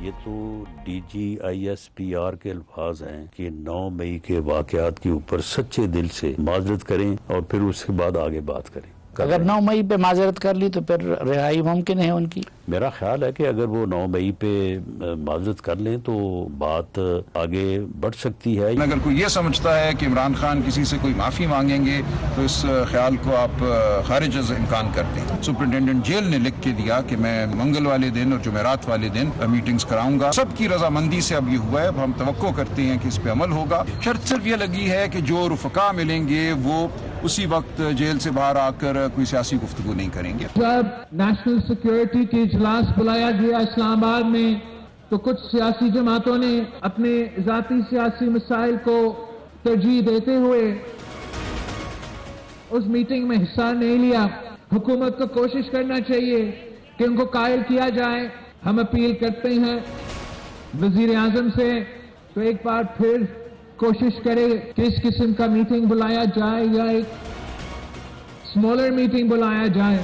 یہ تو D G I S P R کے الفاظ ہیں کہ 9 مئی کے واقعات کے اوپر سچے دل سے معذرت کریں اور پھر اس کے بعد آگے بات کریں. اگر 9 مئی پہ معذرت کر لی تو پھر رہائی ممکن ہے ان کی؟ میرا خیال ہے کہ اگر وہ 9 مئی پہ معذرت کر لیں تو بات آگے بڑھ سکتی ہے. اگر کوئی یہ سمجھتا ہے کہ عمران خان کسی سے کوئی معافی مانگیں گے تو اس خیال کو آپ خارج از امکان کر دیں. سپرنٹینڈنٹ جیل نے لکھ کے دیا کہ میں منگل والے دن اور جمعرات والے دن میٹنگز کراؤں گا. سب کی رضامندی سے اب یہ ہوا ہے. اب ہم توقع کرتے ہیں کہ اس پہ عمل ہوگا. شرط صرف یہ لگی ہے کہ جو رفقا ملیں گے وہ اسی وقت جیل سے باہر آ کر کوئی سیاسی گفتگو نہیں کریں گے. جب نیشنل سیکیورٹی کی اجلاس بلایا گیا اسلام آباد میں تو کچھ سیاسی جماعتوں نے اپنے ذاتی سیاسی مسائل کو ترجیح دیتے ہوئے اس میٹنگ میں حصہ نہیں لیا. حکومت کو کوشش کرنا چاہیے کہ ان کو قائل کیا جائے. ہم اپیل کرتے ہیں وزیر اعظم سے تو ایک بار پھر کوشش کرے کہ اس قسم کا میٹنگ بلایا جائے یا ایک سمالر میٹنگ بلایا جائے.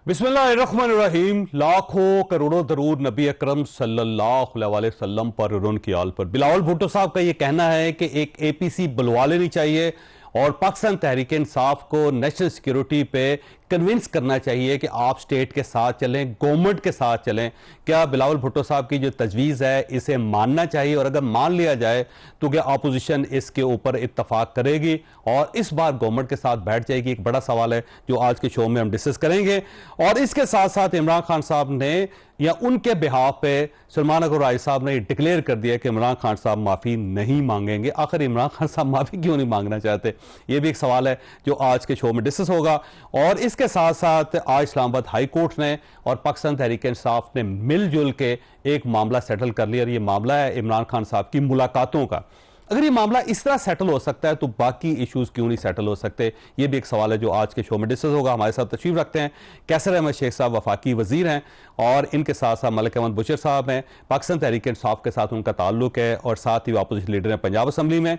بسم اللہ الرحمن الرحیم. لاکھوں کروڑوں درود نبی اکرم صلی اللہ علیہ وسلم پر اور ان کی آل پر. بلاول بھٹو صاحب کا یہ کہنا ہے کہ ایک اے پی سی بلوا لینی چاہیے اور پاکستان تحریک انصاف کو نیشنل سیکیورٹی پہ کنونس کرنا چاہیے کہ آپ سٹیٹ کے ساتھ چلیں, گورنمنٹ کے ساتھ چلیں. کیا بلاول بھٹو صاحب کی جو تجویز ہے اسے ماننا چاہیے, اور اگر مان لیا جائے تو کیا اپوزیشن اس کے اوپر اتفاق کرے گی اور اس بار گورنمنٹ کے ساتھ بیٹھ جائے گی؟ ایک بڑا سوال ہے جو آج کے شو میں ہم ڈسکس کریں گے. اور اس کے ساتھ ساتھ عمران خان صاحب نے یا ان کے بہاف پہ سلمان اکبر رائے صاحب نے یہ ڈکلیئر کر دیا کہ عمران خان صاحب معافی نہیں مانگیں گے. آخر عمران خان صاحب معافی کیوں نہیں مانگنا چاہتے؟ یہ بھی ایک سوال ہے جو آج کے شو میں ڈسکس ہوگا. اور اس کے ساتھ ساتھ آج اسلام آباد ہائی کورٹ نے اور پاکستان تحریک انصاف نے مل جل کے ایک معاملہ سیٹل کر لیا, اور یہ معاملہ ہے عمران خان صاحب کی ملاقاتوں کا. اگر یہ معاملہ اس طرح سیٹل ہو سکتا ہے تو باقی ایشوز کیوں نہیں سیٹل ہو سکتے؟ یہ بھی ایک سوال ہے جو آج کے شو میں ڈسکس ہوگا. ہمارے ساتھ تشریف رکھتے ہیں کیسر احمد شیخ صاحب, وفاقی وزیر ہیں, اور ان کے ساتھ ساتھ ملک احمد بشر صاحب ہیں. پاکستان تحریک انصاف کے ساتھ ان کا تعلق ہے اور ساتھ ہی وہ اپوزیشن لیڈر ہیں پنجاب اسمبلی میں.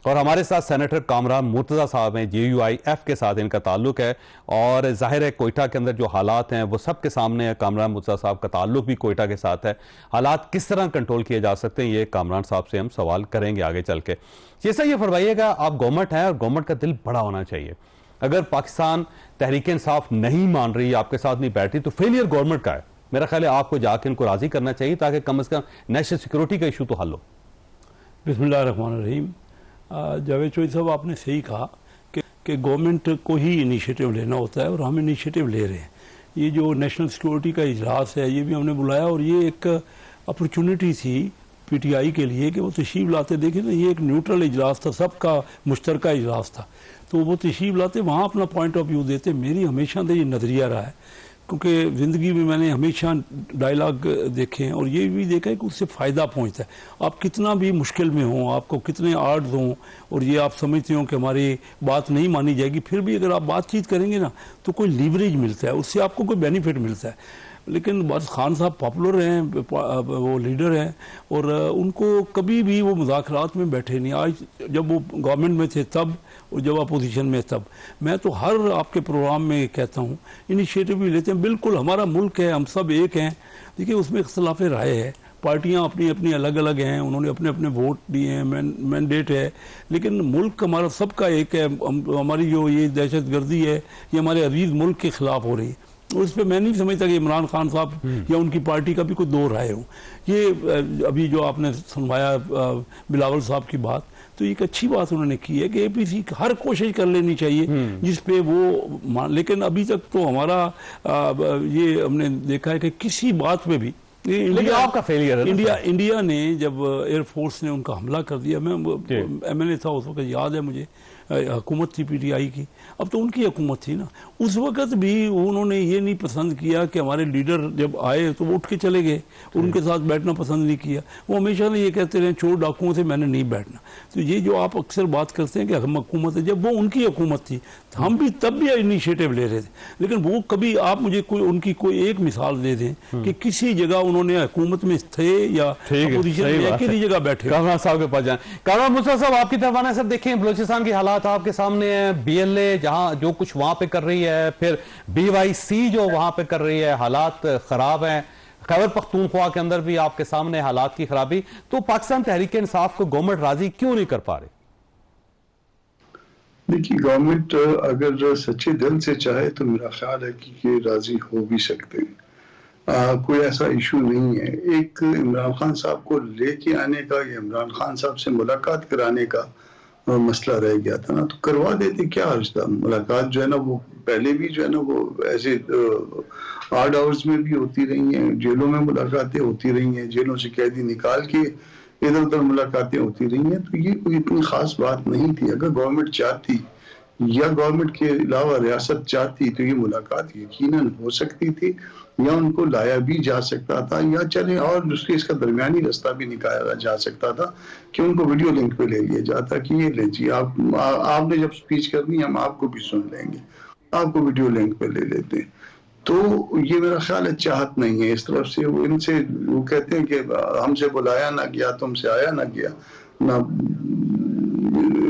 اور ہمارے ساتھ سینیٹر کامران مرتضیٰ صاحب ہیں, جے یو آئی ایف کے ساتھ ان کا تعلق ہے, اور ظاہر ہے کوئٹہ کے اندر جو حالات ہیں وہ سب کے سامنے ہے. کامران مرتضیٰ صاحب کا تعلق بھی کوئٹہ کے ساتھ ہے. حالات کس طرح کنٹرول کیے جا سکتے ہیں یہ کامران صاحب سے ہم سوال کریں گے آگے چل کے. جیسا یہ فرمائیے گا, آپ گورنمنٹ ہیں اور گورنمنٹ کا دل بڑا ہونا چاہیے. اگر پاکستان تحریک انصاف نہیں مان رہی, آپ کے ساتھ نہیں بیٹھ رہی, تو فیلئر گورنمنٹ کا ہے. میرا خیال ہے آپ کو جا کے ان کو راضی کرنا چاہیے تاکہ کم از کم نیشنل سیکیورٹی کا ایشو تو حل ہو. بسم اللہ الرحمن الرحیم. جاوید چوہدری صاحب آپ نے صحیح کہا کہ گورنمنٹ کو ہی انیشیٹو لینا ہوتا ہے اور ہم انیشیٹو لے رہے ہیں. یہ جو نیشنل سیکیورٹی کا اجلاس ہے یہ بھی ہم نے بلایا, اور یہ ایک اپرچونٹی تھی پی ٹی آئی کے لیے کہ وہ تشریف لاتے. دیکھیں نا, یہ ایک نیوٹرل اجلاس تھا, سب کا مشترکہ اجلاس تھا, تو وہ تشریف لاتے, وہاں اپنا پوائنٹ آف ویو دیتے. میری ہمیشہ سے یہ نظریہ رہا ہے, کیونکہ زندگی میں نے ہمیشہ ڈائلاگ دیکھے ہیں اور یہ بھی دیکھا ہے کہ اس سے فائدہ پہنچتا ہے. آپ کتنا بھی مشکل میں ہوں, آپ کو کتنے آرڈز ہوں اور یہ آپ سمجھتے ہوں کہ ہماری بات نہیں مانی جائے گی, پھر بھی اگر آپ بات چیت کریں گے نا تو کوئی لیوریج ملتا ہے, اس سے آپ کو کوئی بینیفٹ ملتا ہے. لیکن بس خان صاحب پاپولر ہیں, وہ لیڈر ہیں, اور ان کو کبھی بھی وہ مذاکرات میں بیٹھے نہیں. آج جب وہ گورنمنٹ میں تھے تب, اور جب اپوزیشن میں تب, میں تو ہر آپ کے پروگرام میں کہتا ہوں انیشیٹو بھی لیتے ہیں. بالکل ہمارا ملک ہے, ہم سب ایک ہیں. دیکھیے اس میں اختلاف رائے ہے, پارٹیاں اپنی اپنی الگ الگ ہیں, انہوں نے اپنے اپنے ووٹ دیے ہیں, مینڈیٹ ہے, لیکن ملک ہمارا سب کا ایک ہے. ہماری جو یہ دہشت گردی ہے یہ ہمارے عزیز ملک کے خلاف ہو رہی ہے, اور اس پہ میں نہیں سمجھتا کہ عمران خان صاحب یا ان کی پارٹی کا بھی کوئی دو رائے ہوں. یہ ابھی جو آپ نے سنوایا بلاول صاحب کی بات, تو ایک اچھی بات انہوں نے کی ہے کہ اے پی سی ہر کوشش کر لینی چاہیے جس پہ وہ, لیکن ابھی تک تو ہمارا یہ ہم نے دیکھا ہے کہ کسی بات پہ بھی انڈیا نے جب ایئر فورس نے ان کا حملہ کر دیا, میں ایم ایل اے تھا اس وقت, یاد ہے مجھے, حکومت تھی پی ٹی آئی کی, اب تو ان کی حکومت تھی نا, اس وقت بھی انہوں نے یہ نہیں پسند کیا کہ ہمارے لیڈر جب آئے تو وہ اٹھ کے چلے گئے, اور ان کے ساتھ بیٹھنا پسند نہیں کیا. وہ ہمیشہ نے یہ کہتے رہے چور ڈاکوؤں سے میں نے نہیں بیٹھنا. تو یہ جو آپ اکثر بات کرتے ہیں کہ ہم حکومت ہے, جب وہ ان کی حکومت تھی ہم بھی تب بھی انیشیٹو لے رہے تھے, لیکن وہ کبھی آپ مجھے کوئی ان کی کوئی ایک مثال دے دیں کہ کسی جگہ انہوں نے حکومت میں تھے یا اپوزیشن میں کسی جگہ بیٹھے. کامران صاحب کے پاس جائیں. کامران مرتضیٰ صاحب آپ کی طرف آنا ہے. سر دیکھیں بلوچستان کی حالات آپ کے سامنے ہیں, بی ایل اے جہاں جو کچھ وہاں پہ کر رہی ہے, پھر بی وائی سی جو وہاں پہ کر رہی ہے, حالات خراب ہیں. خیبر پختونخوا کے اندر بھی آپ کے سامنے حالات کی خرابی. تو پاکستان تحریک انصاف کو گورنمنٹ راضی کیوں نہیں کر پا رہی؟ دیکھیے گورنمنٹ اگر سچے دل سے چاہے تو میرا خیال ہے کہ یہ راضی ہو بھی سکتے ہیں. کوئی ایسا ایشو نہیں ہے. ایک عمران خان صاحب کو لے کے آنے کا یا عمران خان صاحب سے ملاقات کرانے کا مسئلہ رہ گیا تھا نا, تو کروا دیتے, کیا حرج تھا. ملاقات جو ہے نا وہ پہلے بھی جو ہے نا وہ ایسے آڈ آورز میں بھی ہوتی رہی ہیں, جیلوں میں ملاقاتیں ہوتی رہی ہیں, جیلوں سے قیدی نکال کے ادھر ادھر ملاقاتیں ہوتی رہی ہیں. تو یہ کوئی اتنی خاص بات نہیں تھی. اگر گورنمنٹ چاہتی یا گورنمنٹ کے علاوہ ریاست چاہتی تو یہ ملاقات یقیناً ہو سکتی تھی, یا ان کو لایا بھی جا سکتا تھا, یا چلے اور دوسری اس کا درمیانی رستہ بھی نکالا جا سکتا تھا کہ ان کو ویڈیو لنک پہ لے لیا جاتا کہ یہ لیں جی آپ نے جب سپیچ کرنی ہم آپ کو بھی سن لیں گے, آپ کو ویڈیو لنک پہ لے لیتے ہیں. تو یہ میرا خیال ہے چاہت نہیں ہے اس طرف سے. وہ ان سے وہ کہتے ہیں کہ ہم سے بلایا نہ گیا, تم سے آیا نہ گیا نہ,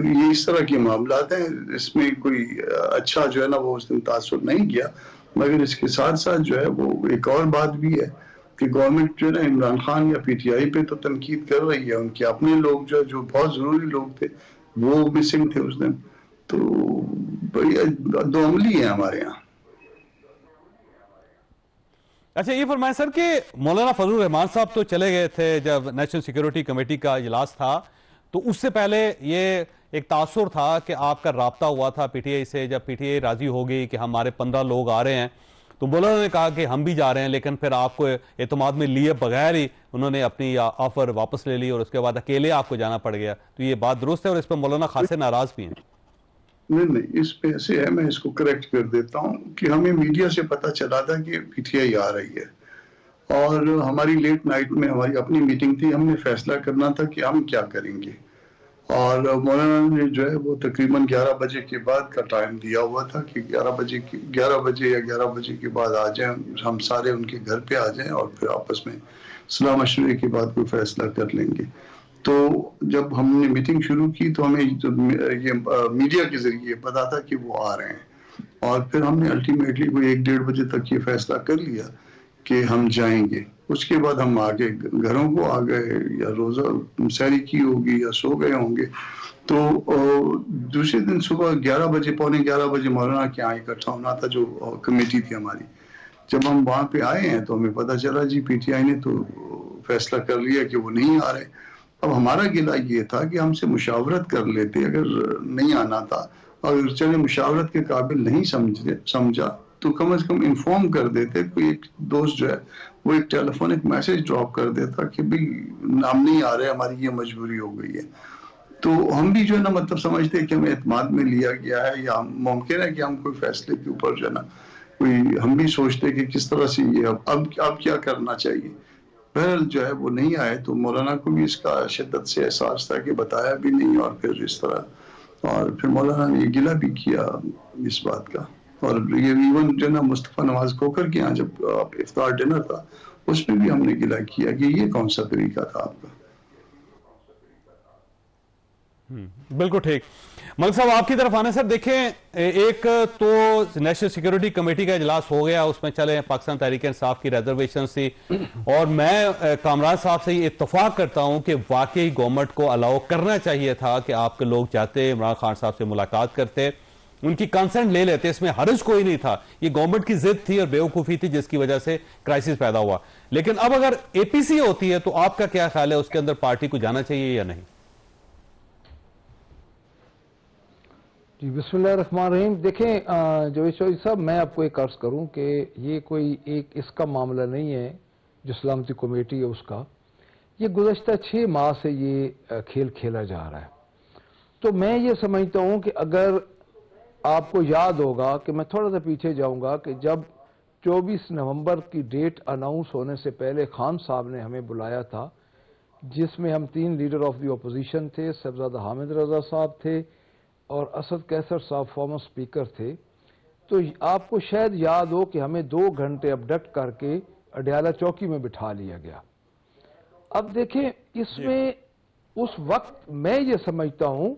یہ اس طرح کے معاملات ہیں. اس میں کوئی اچھا جو ہے نا وہ اس دن تاثر نہیں کیا. مگر اس کے ساتھ ساتھ جو ہے وہ ایک اور بات بھی ہے کہ گورنمنٹ جو ہے نا عمران خان یا پی ٹی آئی پہ تو تنقید کر رہی ہے. ان کے اپنے لوگ جو بہت ضروری لوگ تھے وہ مسنگ تھے اس دن. تو دو عملی ہیں ہمارے یہاں. اچھا یہ فرمائیں سر کہ مولانا فضل الرحمان صاحب تو چلے گئے تھے جب نیشنل سیکیورٹی کمیٹی کا اجلاس تھا, تو اس سے پہلے یہ ایک تاثر تھا کہ آپ کا رابطہ ہوا تھا پی ٹی آئی سے. جب پی ٹی آئی راضی ہو گئی کہ ہمارے 15 لوگ آ رہے ہیں تو مولانا نے کہا کہ ہم بھی جا رہے ہیں, لیکن پھر آپ کو اعتماد میں لیے بغیر ہی انہوں نے اپنی آفر واپس لے لی اور اس کے بعد اکیلے آپ کو جانا پڑ گیا. تو یہ بات درست ہے اور اس پہ مولانا خاصے ناراض بھی ہیں. نہیں, اس پہ ایسے ہے, میں اس کو کریکٹ کر دیتا ہوں کہ ہمیں میڈیا سے پتا چلا تھا کہ پی ٹی آئی آ رہی ہے, اور ہماری لیٹ نائٹ میں ہماری اپنی میٹنگ تھی. ہم نے فیصلہ کرنا تھا کہ ہم کیا کریں گے, اور مولانا نے جو ہے وہ تقریباً 11 بجے کے بعد کا ٹائم دیا ہوا تھا کہ 11 بجے یا 11 بجے کے بعد آ جائیں, ہم سارے ان کے گھر پہ آ جائیں اور پھر آپس میں صلاح مشورے کے بعد کوئی فیصلہ کر لیں گے. تو جب ہم نے میٹنگ شروع کی تو ہمیں یہ میڈیا کے ذریعے پتا تھا کہ وہ آ رہے ہیں, اور پھر ہم نے الٹیمیٹلی کوئی 1-1.5 بجے تک یہ فیصلہ کر لیا کہ ہم جائیں گے. اس کے بعد ہم آگے گھروں کو آ گئے, یا روزہ سحری کی ہوگی یا سو گئے ہوں گے. تو دوسرے دن صبح 11 بجے مولانا کے یہاں اکٹھا ہونا تھا جو کمیٹی تھی ہماری. جب ہم وہاں پہ آئے ہیں تو ہمیں پتا چلا جی پی ٹی آئی نے تو فیصلہ کر لیا کہ وہ نہیں آ رہے. اب ہمارا گلہ یہ تھا کہ ہم سے مشاورت کر لیتے, اگر نہیں آنا تھا اور چلے مشاورت کے قابل نہیں سمجھا تو کم از کم انفارم کر دیتے. کوئی ایک دوست جو ہے وہ ایک ٹیلی فونک میسج ڈراپ کر دیتا کہ بھئی ہم نہیں آ رہے, ہماری یہ مجبوری ہو گئی ہے. تو ہم بھی جو ہے نا مطلب سمجھتے کہ ہمیں اعتماد میں لیا گیا ہے, یا ممکن ہے کہ ہم کوئی فیصلے کے اوپر جو ہے نا کوئی ہم بھی سوچتے کہ کس طرح سے یہ اب کیا کرنا چاہیے. بہرحال جو ہے وہ نہیں آئے, تو مولانا کو بھی اس کا شدت سے احساس تھا کہ بتایا بھی نہیں, اور پھر اس طرح, اور پھر مولانا نے یہ گلہ بھی کیا اس بات کا. اور یہ ایون جو ہے نا مصطفیٰ نواز کوکر کے یہاں جب افطار ڈنر تھا اس میں بھی ہم نے گلہ کیا کہ یہ کون سا طریقہ تھا آپ کا. بالکل ٹھیک. ملک صاحب آپ کی طرف آنے سر, دیکھیں ایک تو نیشنل سیکیورٹی کمیٹی کا اجلاس ہو گیا, اس میں چلے پاکستان تحریک انصاف کی ریزرویشن تھی, اور میں کامران صاحب سے یہ اتفاق کرتا ہوں کہ واقعی گورنمنٹ کو الاؤ کرنا چاہیے تھا کہ آپ کے لوگ جاتے, عمران خان صاحب سے ملاقات کرتے, ان کی کنسنٹ لے لیتے, اس میں حرج کوئی نہیں تھا. یہ گورنمنٹ کی ضد تھی اور بیوقوفی تھی جس کی وجہ سے کرائسس پیدا ہوا. لیکن اب اگر اے پی سی ہوتی ہے تو آپ کا کیا خیال ہے, اس کے اندر پارٹی کو جانا چاہیے یا نہیں؟ جی بسم اللہ الرحمن الرحیم. دیکھیں جاوید چودھری صاحب, میں آپ کو ایک عرض کروں کہ یہ کوئی ایک اس کا معاملہ نہیں ہے جو سلامتی کمیٹی ہے اس کا. یہ گزشتہ 6 ماہ سے یہ کھیل کھیلا جا رہا ہے. تو میں یہ سمجھتا ہوں کہ اگر آپ کو یاد ہوگا کہ میں تھوڑا سا پیچھے جاؤں گا کہ جب 24 نومبر کی ڈیٹ اناؤنس ہونے سے پہلے خان صاحب نے ہمیں بلایا تھا, جس میں ہم 3 لیڈر آف دی اپوزیشن تھے, صاحبزادہ حامد رضا صاحب تھے اور اسد کیسر صاحب فارمر سپیکر تھے. تو آپ کو شاید یاد ہو کہ ہمیں 2 گھنٹے ابڈکٹ کر کے اڈیالہ چوکی میں بٹھا لیا گیا. اب دیکھیں اس میں اس وقت میں یہ سمجھتا ہوں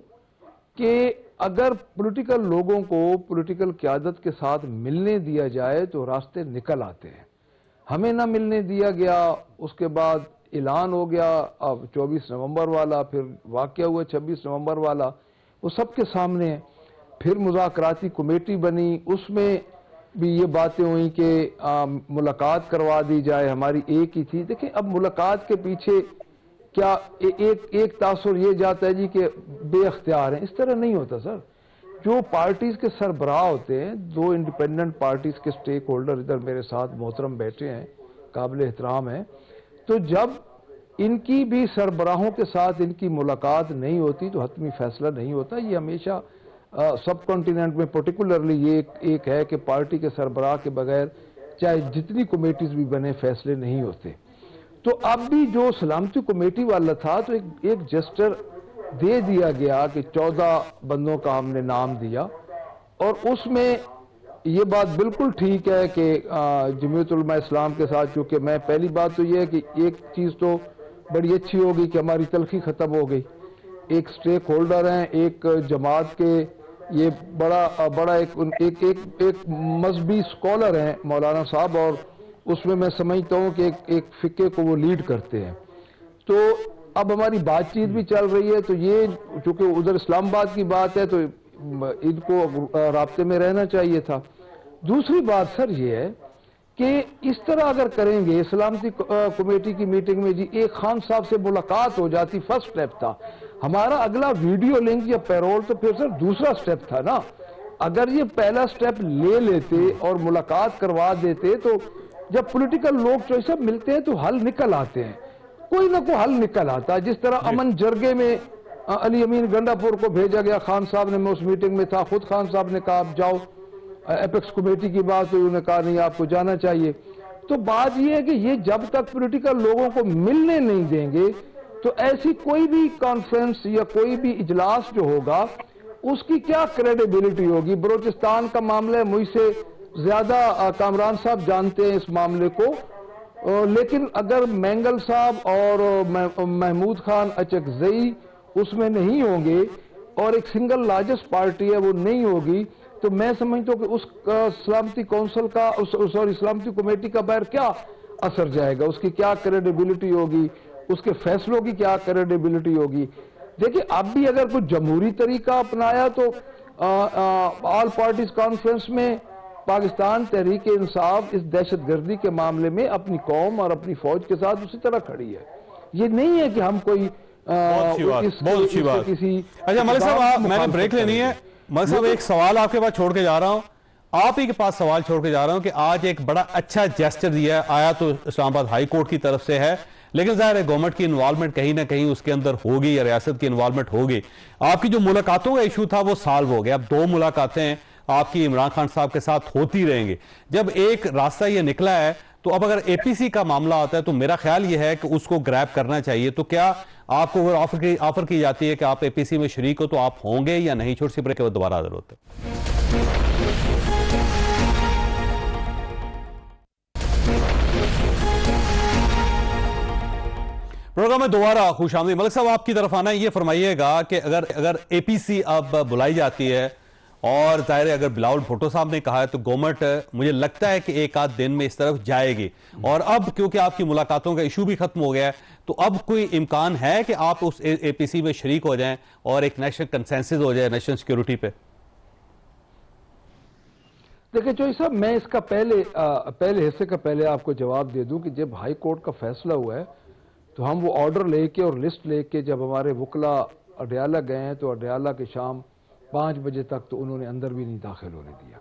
کہ اگر پولیٹیکل لوگوں کو پولیٹیکل قیادت کے ساتھ ملنے دیا جائے تو راستے نکل آتے ہیں. ہمیں نہ ملنے دیا گیا، اس کے بعد اعلان ہو گیا اب 24 نومبر والا، پھر واقعہ ہوا 26 نومبر والا، وہ سب کے سامنے ہے۔ پھر مذاکراتی کمیٹی بنی، اس میں بھی یہ باتیں ہوئیں کہ ملاقات کروا دی جائے، ہماری ایک ہی تھی۔ دیکھیں اب ملاقات کے پیچھے کیا ایک تاثر یہ جاتا ہے جی کہ بے اختیار ہیں، اس طرح نہیں ہوتا سر۔ جو پارٹیز کے سربراہ ہوتے ہیں، دو انڈیپینڈنٹ پارٹیز کے سٹیک ہولڈر ادھر میرے ساتھ محترم بیٹھے ہیں، قابل احترام ہیں، تو جب ان کی بھی سربراہوں کے ساتھ ان کی ملاقات نہیں ہوتی تو حتمی فیصلہ نہیں ہوتا۔ یہ ہمیشہ سب کانٹیننٹ میں پرٹیکولرلی یہ ایک ہے کہ پارٹی کے سربراہ کے بغیر چاہے جتنی کمیٹیز بھی بنے فیصلے نہیں ہوتے۔ تو اب بھی جو سلامتی کمیٹی والا تھا تو ایک جسٹر دے دیا گیا کہ 14 بندوں کا ہم نے نام دیا، اور اس میں یہ بات بالکل ٹھیک ہے کہ جمعیت علماء اسلام کے ساتھ، چونکہ میں پہلی بات تو یہ ہے کہ ایک چیز تو بڑی اچھی ہوگی کہ ہماری تلخی ختم ہو گئی۔ ایک سٹیک ہولڈر ہیں، ایک جماعت کے یہ بڑا ایک مذہبی سکولر ہیں مولانا صاحب، اور اس میں سمجھتا ہوں کہ ایک فقہ کو وہ لیڈ کرتے ہیں۔ تو اب ہماری بات چیت بھی چل رہی ہے، تو یہ چونکہ ادھر اسلام آباد کی بات ہے تو ان کو رابطے میں رہنا چاہیے تھا۔ دوسری بات سر یہ ہے کہ اس طرح اگر کریں گے سلامتی کمیٹی کی میٹنگ میں جی ایک خان صاحب سے ملاقات ہو جاتی، فرسٹ سٹیپ تھا ہمارا، اگلا ویڈیو لنک یا پیرول تو پھر سر دوسرا سٹیپ تھا نا۔ اگر یہ پہلا سٹیپ لے لیتے اور ملاقات کروا دیتے تو جب پولیٹیکل لوگ جو سب ملتے ہیں تو حل نکل آتے ہیں، کوئی نہ کوئی حل نکل آتا ہے۔ جس طرح امن جرگے میں علی امین گنڈا پور کو بھیجا گیا، خان صاحب نے، میں اس میٹنگ میں تھا، خود خان صاحب نے کہا آپ جاؤ، ایپیکس کمیٹی کی بات ہوئی، انہوں نے کہا نہیں آپ کو جانا چاہیے۔ تو بات یہ ہے کہ یہ جب تک پولیٹیکل لوگوں کو ملنے نہیں دیں گے تو ایسی کوئی بھی کانفرنس یا کوئی بھی اجلاس جو ہوگا اس کی کیا کریڈیبلٹی ہوگی۔ بلوچستان کا معاملہ ہے، مجھ سے زیادہ کامران صاحب جانتے ہیں اس معاملے کو، لیکن اگر مینگل صاحب اور محمود خان اچکزئی اس میں نہیں ہوں گے اور ایک سنگل لارجسٹ پارٹی ہے وہ نہیں ہوگی، تو میں سمجھتا ہوں کہ اس سلامتی کونسل کا سلامتی کمیٹی کا باہر کیا اثر جائے گا، اس کی کیا کریڈیبلٹی ہوگی، اس کے فیصلوں کی کیا کریڈیبلٹی ہوگی۔ دیکھیں اب بھی اگر کوئی جمہوری طریقہ اپنایا تو آل پارٹیز کانفرنس میں پاکستان تحریک انصاف اس دہشت گردی کے معاملے میں اپنی قوم اور اپنی فوج کے ساتھ اسی طرح کھڑی ہے۔ یہ نہیں ہے کہ ہم کوئی بہت اچھی بات۔ اچھا ملک صاحب میں نے بریک لینی ہے، ملک صاحب ایک سوال آپ کے پاس چھوڑ کے جا رہا ہوں، آپ ہی کے پاس سوال چھوڑ کے جا رہا ہوں کہ آج ایک بڑا اچھا جیسچر دیا ہے، آیا تو اسلام آباد ہائی کورٹ کی طرف سے ہے، لیکن ظاہر ہے گورنمنٹ کی انوالومنٹ کہیں نہ کہیں اس کے اندر ہوگی یا ریاست کی انوالومنٹ ہوگی۔ آپ کی جو ملاقاتوں کا ایشو تھا وہ سالو ہو گیا، اب 2 ملاقاتیں آپ کی عمران خان صاحب کے ساتھ ہوتی رہیں گی۔ جب ایک راستہ یہ نکلا ہے تو اب اگر اے پی سی کا معاملہ آتا ہے تو میرا خیال یہ ہے کہ اس کو گریب کرنا چاہیے۔ تو کیا آپ کو آفر کی جاتی ہے کہ آپ اے پی سی میں شریک ہو تو آپ ہوں گے یا نہیں؟ چھوٹی سی بریک کے بعد دوبارہ حاضر ہوتے ہیں۔ پروگرام میں دوبارہ خوش آمدید۔ ملک صاحب آپ کی طرف آنا ہے، یہ فرمائیے گا کہ اگر اے پی سی اب بلائی جاتی ہے اور ظاہر ہے اگر بلاول بھٹو صاحب نے کہا ہے تو گورنمنٹ مجھے لگتا ہے کہ ایک آدھ دن میں اس طرف جائے گی، اور اب کیونکہ آپ کی ملاقاتوں کا ایشو بھی ختم ہو گیا ہے تو اب کوئی امکان ہے کہ آپ اس اے پی سی میں شریک ہو جائیں اور ایک نیشنل کنسنسس ہو جائے نیشنل سیکیورٹی پہ؟ دیکھیں چوہی صاحب، میں اس کا پہلے حصے کا پہلے آپ کو جواب دے دوں کہ جب ہائی کورٹ کا فیصلہ ہوا ہے تو ہم وہ آرڈر لے کے اور لسٹ لے کے جب ہمارے وکلا اڈیالہ گئے ہیں تو اڈیالہ کے شام 5 بجے تک تو انہوں نے اندر بھی نہیں داخل ہونے دیا،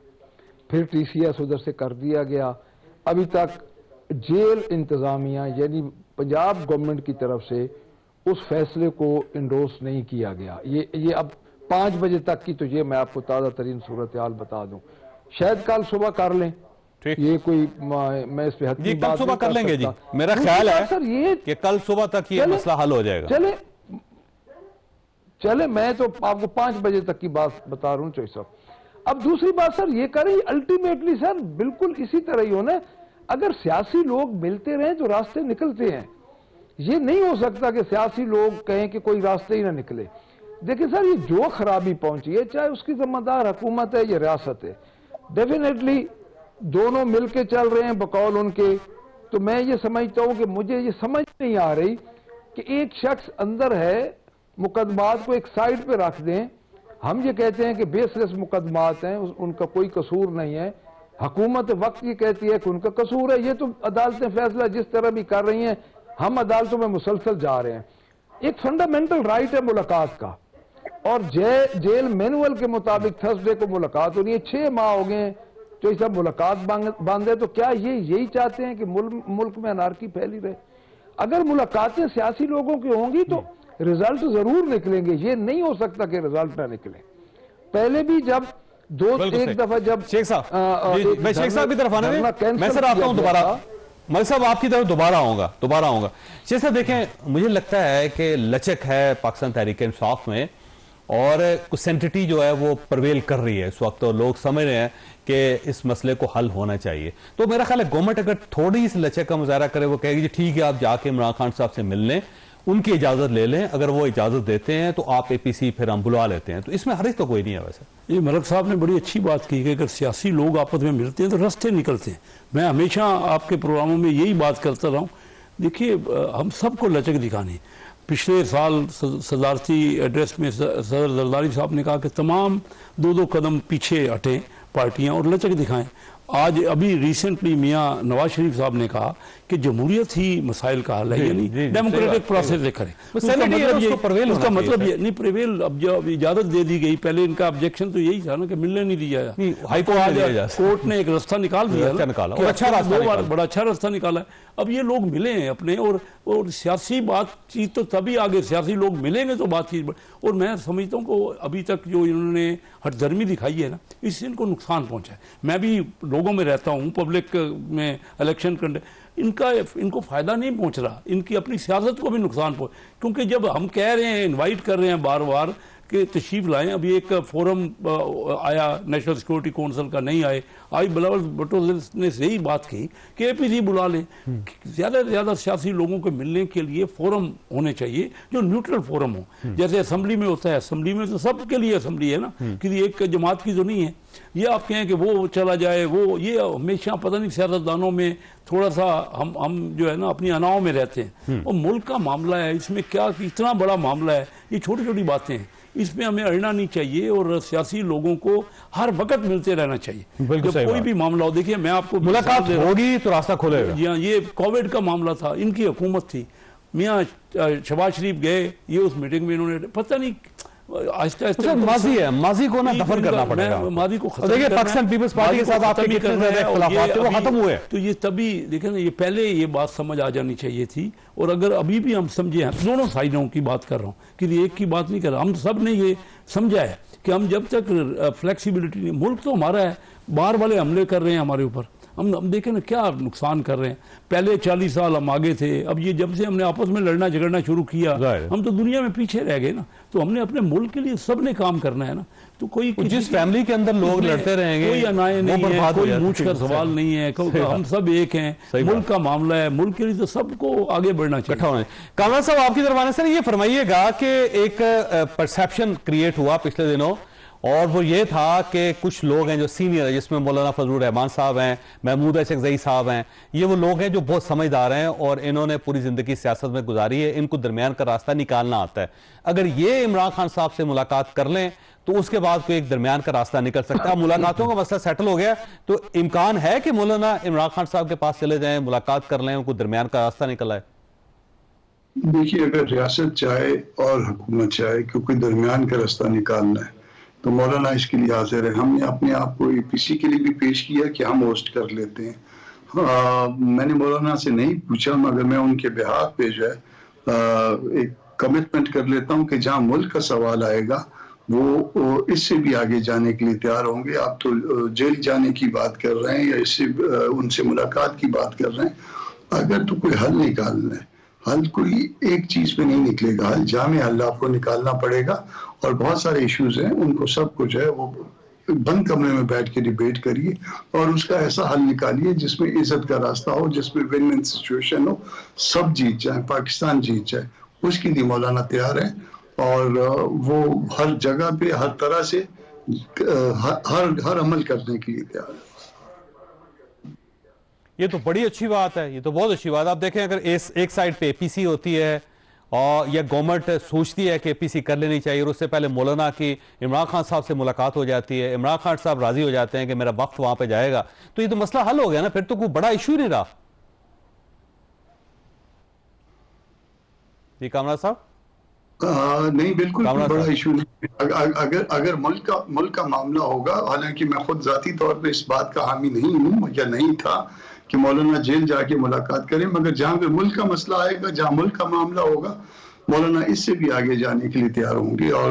پھر ٹی سی ایس ادھر سے کر دیا گیا۔ ابھی تک جیل انتظامیہ یعنی پنجاب گورنمنٹ کی طرف سے اس فیصلے کو انڈورس نہیں کیا گیا۔ یہ اب 5 بجے تک کی تو یہ میں آپ کو تازہ ترین صورتحال بتا دوں، شاید کل صبح کر لیں، یہ کوئی میں اس پہ حتمی بات کل صبح کر لیں گے جی، میرا خیال ہے کہ کل صبح تک یہ مسئلہ حل ہو جائے گا۔ چلے میں تو آپ کو 5 بجے تک کی بات بتا رہا ہوں چوہی صاحب۔ اب دوسری بات سر یہ کریں، الٹیمیٹلی سر بالکل اسی طرح ہی ہونا ہے، اگر سیاسی لوگ ملتے رہیں تو راستے نکلتے ہیں، یہ نہیں ہو سکتا کہ سیاسی لوگ کہیں کہ کوئی راستے ہی نہ نکلے۔ دیکھیں سر یہ جو خرابی پہنچی ہے چاہے اس کی ذمہ دار حکومت ہے یا ریاست ہے، ڈیفینیٹلی دونوں مل کے چل رہے ہیں بقول ان کے، تو میں یہ سمجھتا ہوں کہ مجھے یہ سمجھ نہیں آ رہی کہ ایک شخص اندر ہے، مقدمات کو ایک سائڈ پہ رکھ دیں. ہم یہ کہتے ہیں کہ بیس لیس مقدمات ہیں، ان کا کوئی قصور نہیں ہے. حکومت وقت یہ کہتی ہے کہ ان کا قصور ہے. یہ تو عدالتیں فیصلہ جس طرح بھی کر رہی ہیں، ہم عدالتوں میں مسلسل جا رہے ہیں. ایک فنڈامنٹل رائٹ ہے ملاقات کا، اور جیل مینول کے مطابق تھرسڈے کو ملاقات ہونی ہے. 6 ماہ ہو گئے تو یہ سب ملاقات بند ہے. تو کیا یہی چاہتے ہیں کہ ملک میں انارکی پھیلی رہے؟ اگر ملاقاتیں سیاسی لوگوں کی ہوں گی تو رزلٹ ضرور نکلیں گے. یہ نہیں ہو سکتا کہ رزلٹ نہ نکلیں. پہلے بھی جب ایک دفعہ جب شیخ صاحب، میں شیخ صاحب کی طرف آنے دیں، میں سر آتا ہوں دوبارہ، ملک صاحب آپ کی طرف دوبارہ آؤں گا. شیخ صاحب دیکھیں، مجھے لگتا ہے کہ لچک ہے پاکستان تحریک انصاف میں، اور کچھ سینٹیٹی جو ہے وہ پرویل کر رہی ہے اس وقت، اور لوگ سمجھ رہے ہیں کہ اس مسئلے کو حل ہونا چاہیے. تو میرا خیال ہے گورنمنٹ اگر تھوڑی سی لچک کا مظاہرہ کرے، وہ کہے گی جی ٹھیک ہے آپ جا کے عمران خان صاحب سے مل لیں، ان کی اجازت لے لیں، اگر وہ اجازت دیتے ہیں تو آپ اے پی سی پھر ہم بلا لیتے ہیں. تو اس میں حرج تو کوئی نہیں ہے. ویسے یہ ملک صاحب نے بڑی اچھی بات کی کہ اگر سیاسی لوگ آپس میں ملتے ہیں تو رستے نکلتے ہیں. میں ہمیشہ آپ کے پروگراموں میں یہی بات کرتا رہا ہوں. دیکھیے، ہم سب کو لچک دکھانی. پچھلے سال صدارتی ایڈریس میں صدر زرداری صاحب نے کہا کہ تمام 2 قدم پیچھے ہٹیں پارٹیاں اور لچک دکھائیں. آج ابھی ریسنٹلی میاں نواز شریف صاحب نے کہا کہ جمہوریت ہی مسائل کا حل ہے، یعنی ڈیموکریٹک پروسیس سے کریں. اس کا مطلب یہ نہیں پریویل. اب جب اجازت دے دی گئی، پہلے ان کا آبجیکشن تو یہی تھا نا کہ ملنے نہیں دیا جائے. ہائی کورٹ نے ایک راستہ نکال دیا، بڑا اچھا راستہ نکالا ہے. اب یہ لوگ ملے ہیں اپنے، اور سیاسی بات چیت تو تبھی آگے، سیاسی لوگ ملیں گے تو بات چیت. اور میں سمجھتا ہوں کہ ابھی تک جو انہوں نے ہٹ دھرمی دکھائی ہے نا، اس سے ان کو نقصان پہنچا ہے. میں بھی لوگوں میں رہتا ہوں، پبلک میں الیکشن ان کو فائدہ نہیں پہنچ رہا، ان کی اپنی سیاست کو بھی نقصان کیونکہ جب ہم کہہ رہے ہیں، انوائٹ کر رہے ہیں بار بار کہ تشریف لائیں. ابھی ایک فورم آیا نیشنل سیکورٹی کونسل کا، نہیں آئے. آج بلاول بھٹو نے یہی بات کی کہ اے پی سی بلا لیں. زیادہ سے زیادہ سیاسی لوگوں کو ملنے کے لیے فورم ہونے چاہیے جو نیوٹرل فورم ہو. جیسے اسمبلی میں ہوتا ہے، اسمبلی میں تو سب کے لیے اسمبلی ہے نا، کسی ایک جماعت کی تو نہیں ہے. یہ آپ کہیں کہ وہ چلا جائے، وہ یہ ہمیشہ پتہ نہیں سیاستدانوں میں تھوڑا سا ہم جو ہے نا اپنی اناؤں میں رہتے ہیں. اور ملک کا معاملہ ہے، اس میں کیا اتنا بڑا معاملہ ہے. یہ چھوٹی چھوٹی باتیں ہیں، اس میں ہمیں اڑنا نہیں چاہیے، اور سیاسی لوگوں کو ہر وقت ملتے رہنا چاہیے. جب کوئی بھی معاملہ ہو، دیکھیے میں آپ کو ملاقات ہوگی تو راستہ کھلے گا. جی ہاں، یہ کووڈ کا معاملہ تھا، ان کی حکومت تھی، میاں شہباز شریف گئے، یہ اس میٹنگ میں انہوں نے پتہ نہیں آہستہ آہستہ ماضی ہے، ماضی کو نہ دفن کرنا پڑے گا. ماضی کو ختم دیکھیں پاکستان پیپلز پارٹی کے ساتھ آپ کے کتنے زیادہ اختلافات تھے، وہ ختم ہوئے. تو یہ تبھی دیکھیں نا، یہ پہلے یہ بات سمجھ آ جانی چاہیے تھی. اور اگر ابھی بھی ہم سمجھے ہیں، دونوں سائڈوں کی بات کر رہا ہوں، کہ ایک کی بات نہیں کر رہا، ہم سب نے یہ سمجھا ہے کہ ہم جب تک فلیکسیبلٹی نہیں، ملک تو ہمارا ہے، باہر والے حملے کر رہے ہیں ہمارے اوپر، ہم دیکھیں نا کیا نقصان کر رہے ہیں. پہلے 40 سال ہم آگے تھے، اب یہ جب سے ہم نے آپس میں لڑنا جھگڑنا شروع کیا، ہم تو دنیا میں پیچھے رہ گئے نا. تو ہم نے اپنے ملک کے لیے سب نے کام کرنا ہے نا. تو کوئی جس فیملی کے اندر لوگ لڑتے رہیں گے، کوئی انائے نہیں ہے، کوئی مونچھ کا سوال نہیں ہے، ہم سب ایک ہیں. ملک کا معاملہ ہے، ملک کے لیے تو سب کو آگے بڑھنا چاہیے. کامران صاحب آپ کی طرف آنے سر یہ فرمائیے گا کہ ایک پرسیپشن کریٹ ہوا پچھلے دنوں، اور وہ یہ تھا کہ کچھ لوگ ہیں جو سینئر ہیں، جس میں مولانا فضل الرحمان صاحب ہیں، محمود اشرقزئی صاحب ہیں، یہ وہ لوگ ہیں جو بہت سمجھدار ہیں اور انہوں نے پوری زندگی سیاست میں گزاری ہے، ان کو درمیان کا راستہ نکالنا آتا ہے. اگر یہ عمران خان صاحب سے ملاقات کر لیں تو اس کے بعد کوئی ایک درمیان کا راستہ نکل سکتا ہے. ملاقاتوں کا مسئلہ سیٹل ہو گیا، تو امکان ہے کہ مولانا عمران خان صاحب کے پاس چلے جائیں، ملاقات کر لیں، ان کو درمیان کا راستہ نکل آئے. دیکھیے، اگر ریاست چاہے اور حکومت چاہے کہ کوئی درمیان کا راستہ نکالنا ہے تو مولانا اس کے لیے حاضر ہے. ہم نے اپنے آپ کو اے پی سی کے لیے بھی پیش کیا کہ ہم ہوسٹ کر لیتے ہیں. میں نے مولانا سے نہیں پوچھا، مگر میں ان کے بہاف پہ جو ہے ایک کمٹمنٹ کر لیتا ہوں کہ جہاں ملک کا سوال آئے گا وہ اس سے بھی آگے جانے کے لیے تیار ہوں گے. آپ تو جیل جانے کی بات کر رہے ہیں یا اس سے ان سے ملاقات کی بات کر رہے ہیں. اگر تو کوئی حل نکالنا ہے، حل کوئی ایک چیز پہ نہیں نکلے گا، حل جامع حل آپ کو نکالنا پڑے گا. اور بہت سارے ایشوز ہیں، ان کو سب کو جو ہے وہ بند کمرے میں بیٹھ کے ڈیبیٹ کریے اور اس کا ایسا حل نکالیے جس میں عزت کا راستہ ہو، جس میں ون ون سچویشن ہو، سب جیت جائیں، پاکستان جیت جائے. اس کے لیے مولانا تیار ہے، اور وہ ہر جگہ پہ ہر طرح سے ہر عمل کرنے کے لیے تیار ہے. یہ تو بڑی اچھی بات ہے, یہ تو بہت اچھی بات ہے. آپ دیکھیں اگر ایک سائڈ پہ پی سی ہوتی ہے اور یا گورنمنٹ سوچتی ہے کہ پی سی کر لینی چاہیے, اور اس سے پہلے مولانا کی عمران خان صاحب سے ملاقات ہو جاتی ہے, عمران خان صاحب راضی ہو جاتے ہیں کہ میرا وقت وہاں پہ جائے گا, تو یہ تو مسئلہ حل ہو گیا نا, پھر تو کوئی بڑا ایشو ہی نہیں رہا. جی کامران صاحب. نہیں بالکل بڑا ایشو نہیں. اگر ملک کا معاملہ ہوگا, حالانکہ میں خود ذاتی طور پہ اس بات کا حامی نہیں ہوں یا نہیں تھا کہ مولانا جیل جا کے ملاقات کریں, مگر جہاں پہ ملک کا مسئلہ آئے گا, جہاں ملک کا معاملہ ہوگا, مولانا اس سے بھی آگے جانے کے لیے تیار ہوں گے, اور